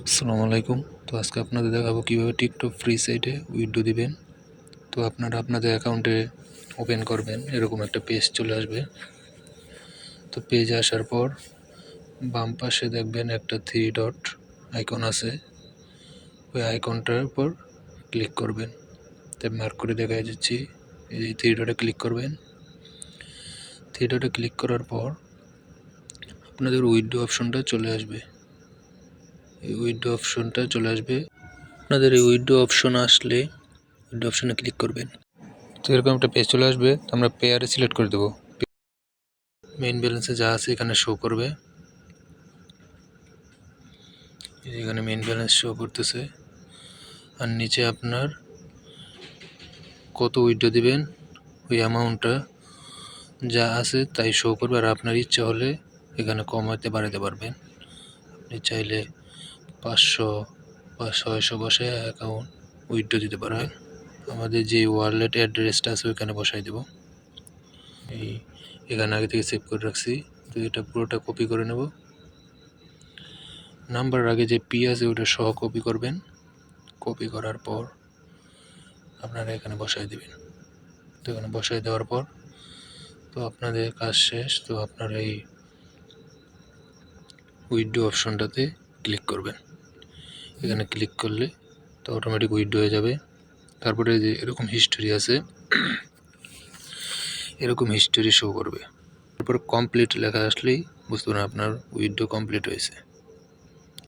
আসসালামু আলাইকুম। তো আজকে আপনাদের দেখাবো কীভাবে টিকটক ফ্রি সাইটে উইথড্র দিবেন। তো আপনারা আপনাদের অ্যাকাউন্টে ওপেন করবেন, এরকম একটা পেজ চলে আসবে। তো পেজে আসার পর বাম পাশে দেখবেন একটা 3 ডট আইকন আছে, ওই আইকনটার উপর ক্লিক করবেন। তাই মার্ক করে দেখা যাচ্ছি, এই 3 ডটে ক্লিক করবেন। 3 ডটে ক্লিক করার পর আপনাদের উইথড্র অপশনটা চলে আসবে। এই উইথড্র অপশনটা চলে আসবে। আপনাদের এই উইথড্র অপশন আসলে উইথড্র অপশনে ক্লিক করবেন। তো এরকম একটা পেজ চলে আসবে। তো আমরা পেয়ারে সিলেক্ট করে দেবো। মেইন ব্যালেন্সে যা আছে এখানে শো করবে, এখানে মেইন ব্যালেন্স শো করতেছে। আর নিচে আপনার কত উইথড্র দিবেন ওই অ্যামাউন্টটা যা আছে তাই শো করবে। আর আপনার ইচ্ছা হলে এখানে কমাতে বাড়াতে পারবেন। আপনি চাইলে 500 বা 600 বসে অ্যাকাউন্ট উইথড্র দিতে পারবেন। আমাদের যে ওয়ালেট অ্যাড্রেসটা আছে ওইখানে বসাই দেব। এখানে আগে থেকে সেভ করে রাখছি, তো এটা পুরোটা কপি করে নেব। নাম্বার আগে যে পি আছে ওটা সহ কপি করবেন। কপি করার পর আপনারা এখানে বসাই দেবেন। তো এখানে বসাই দেওয়ার পর তো আপনাদের কাজ শেষ। তো আপনারা এই উইথড্র অপশনটাতে ক্লিক করবেন। এখানে ক্লিক করলে তো অটোমেটিক উইথড্র হয়ে যাবে। তারপরে যে এরকম হিস্টোরি আছে, এরকম হিস্টোরি শো করবে। তারপর কমপ্লিট লেখা আসলেই বুঝতে পারেন আপনার উইথড্র কমপ্লিট হয়েছে।